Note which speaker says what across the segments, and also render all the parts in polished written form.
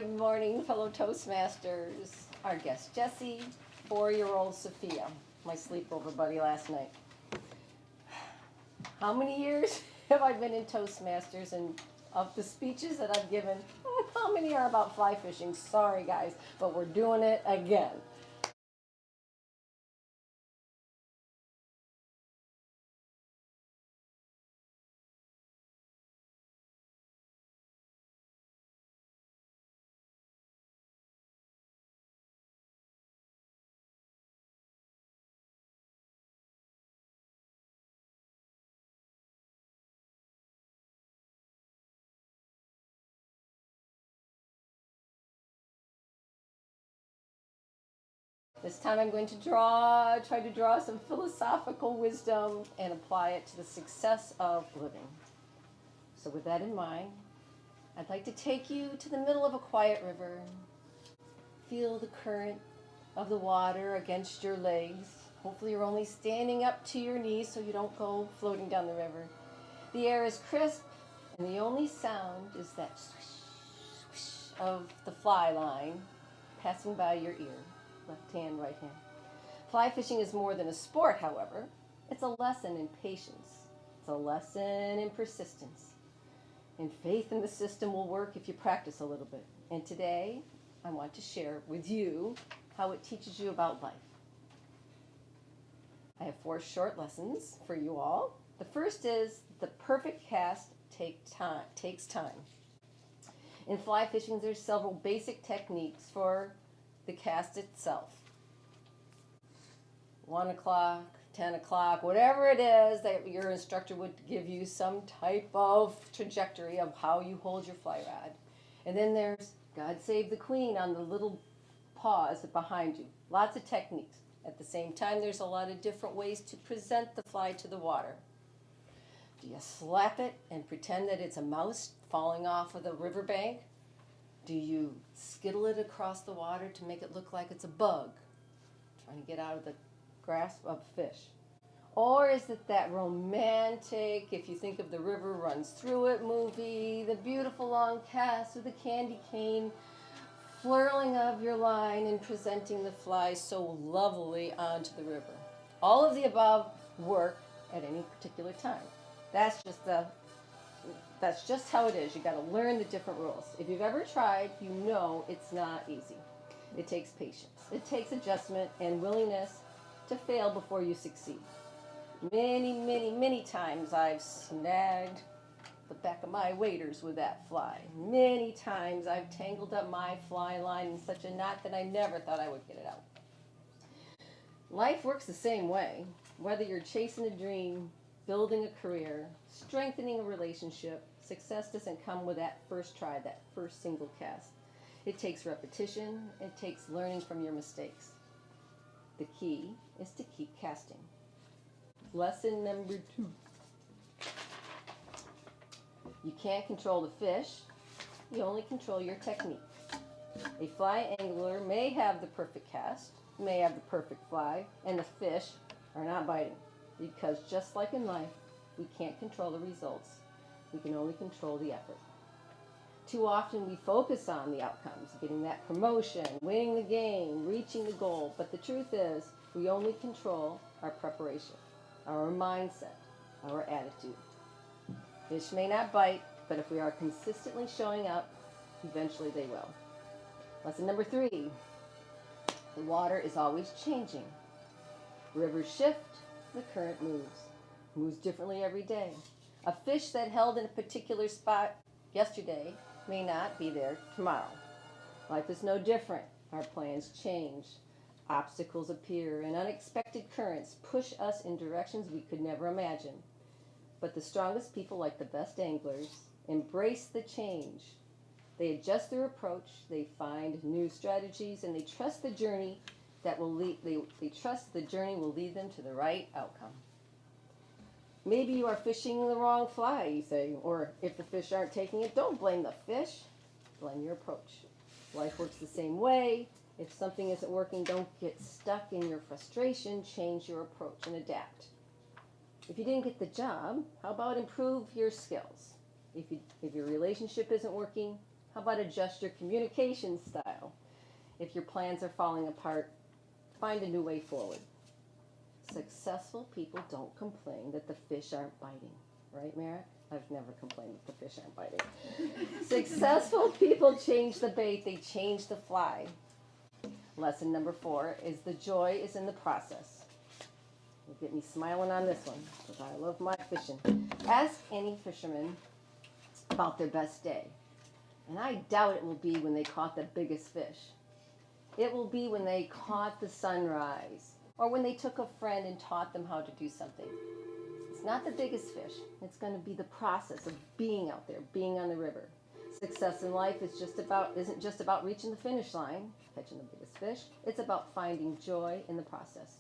Speaker 1: Good morning, fellow Toastmasters. Our guest, Jessie, 4-year-old Sophia, my sleepover buddy last night. How many years have I been in Toastmasters, and of the speeches that I've given, how many are about fly fishing? Sorry, guys, but we're doing it again. This time I'm going to try to draw some philosophical wisdom and apply it to the success of living. So with that in mind, I'd like to take you to the middle of a quiet river. Feel the current of the water against your legs. Hopefully you're only standing up to your knees so you don't go floating down the river. The air is crisp, and the only sound is that swish, swish of the fly line passing by your ear. Left hand, right hand. Fly fishing is more than a sport, however. It's a lesson in patience. It's a lesson in persistence. And faith in the system will work if you practice a little bit. And today, I want to share with you how it teaches you about life. I have 4 short lessons for you all. The first is the perfect cast takes time. In fly fishing, there's several basic techniques for the cast itself. 1 o'clock, 10 o'clock, whatever it is that your instructor would give you some type of trajectory of how you hold your fly rod. And then there's God Save the Queen on the little paws behind you. Lots of techniques. At the same time, there's a lot of different ways to present the fly to the water. Do you slap it and pretend that it's a mouse falling off of the riverbank? Do you skittle it across the water to make it look like it's a bug trying to get out of the grasp of fish? Or is it that romantic, if you think of the river runs through it movie, the beautiful long cast with the candy cane, flurling of your line and presenting the fly so lovely onto the river? All of the above work at any particular time. That's just how it is. You got to learn the different rules. If you've ever tried, you know it's not easy. It takes patience. It takes adjustment and willingness to fail before you succeed. Many times I've snagged the back of my waders with that fly. Many times I've tangled up my fly line in such a knot that I never thought I would get it out. Life works the same way. Whether you're chasing a dream, building a career, strengthening a relationship, success doesn't come with that first try, that first single cast. It takes repetition. It takes learning from your mistakes. The key is to keep casting. Lesson number 2. You can't control the fish. You only control your technique. A fly angler may have the perfect cast, may have the perfect fly, and the fish are not biting. Because just like in life, we can't control the results. We can only control the effort. Too often we focus on the outcomes, getting that promotion, winning the game, reaching the goal. But the truth is, we only control our preparation, our mindset, our attitude. Fish may not bite, but if we are consistently showing up, eventually they will. Lesson number 3. The water is always changing. Rivers shift. The current moves differently every day. A fish that held in a particular spot yesterday may not be there tomorrow. Life is no different. Our plans change. Obstacles appear, and unexpected currents push us in directions we could never imagine. But the strongest people, like the best anglers, embrace the change. They adjust their approach, they find new strategies, and they trust the journey they trust the journey will lead them to the right outcome. Maybe you are fishing the wrong fly, you say, or if the fish aren't taking it, don't blame the fish, blame your approach. Life works the same way. If something isn't working, don't get stuck in your frustration. Change your approach and adapt. If you didn't get the job, how about improve your skills? If your relationship isn't working, How about adjust your communication style? If your plans are falling apart, find a new way forward. Successful people don't complain that the fish aren't biting. Right, Merrick? I've never complained that the fish aren't biting. Successful people change the bait, they change the fly. Lesson number 4 is the joy is in the process. You get me smiling on this one because I love my fishing. Ask any fisherman about their best day. And I doubt it will be when they caught the biggest fish. It will be when they caught the sunrise or when they took a friend and taught them how to do something. It's not the biggest fish. It's going to be the process of being out there, being on the river. Success in life isn't just about reaching the finish line, catching the biggest fish. It's about finding joy in the process.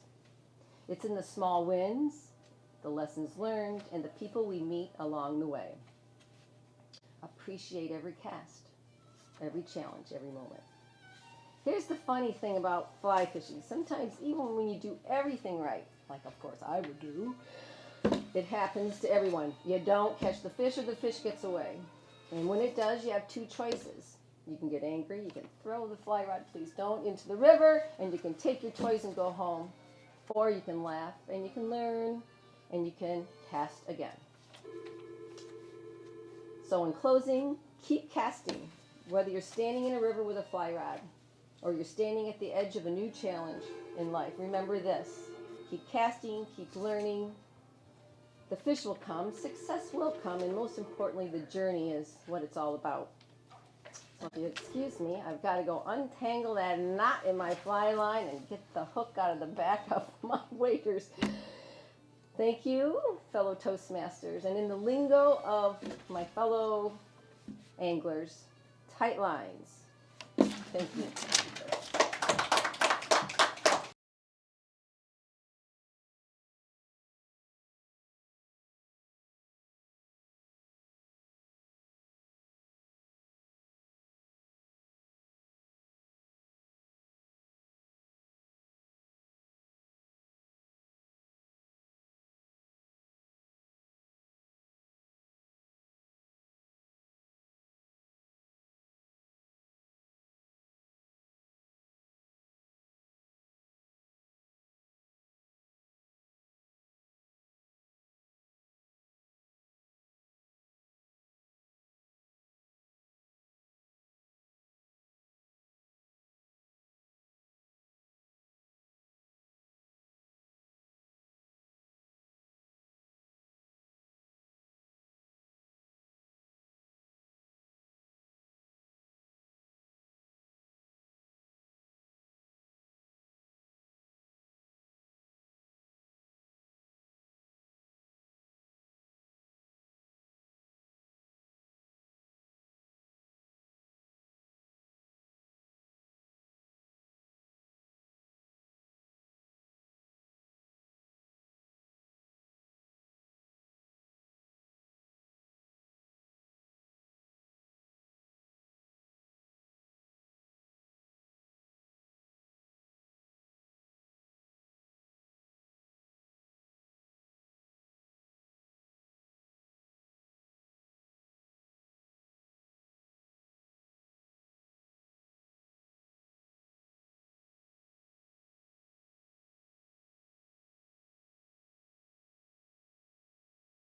Speaker 1: It's in the small wins, the lessons learned, and the people we meet along the way. Appreciate every cast, every challenge, every moment. Here's the funny thing about fly fishing. Sometimes even when you do everything right, like of course I would do, it happens to everyone. You don't catch the fish or the fish gets away. And when it does, you have 2 choices. You can get angry, you can throw the fly rod, please don't, into the river, and you can take your toys and go home. Or you can laugh and you can learn and you can cast again. So in closing, keep casting. Whether you're standing in a river with a fly rod or you're standing at the edge of a new challenge in life, remember this. Keep casting, keep learning. The fish will come, success will come, and most importantly, the journey is what it's all about. So if you excuse me, I've got to go untangle that knot in my fly line and get the hook out of the back of my waders. Thank you, fellow Toastmasters. And in the lingo of my fellow anglers, tight lines. Thank you.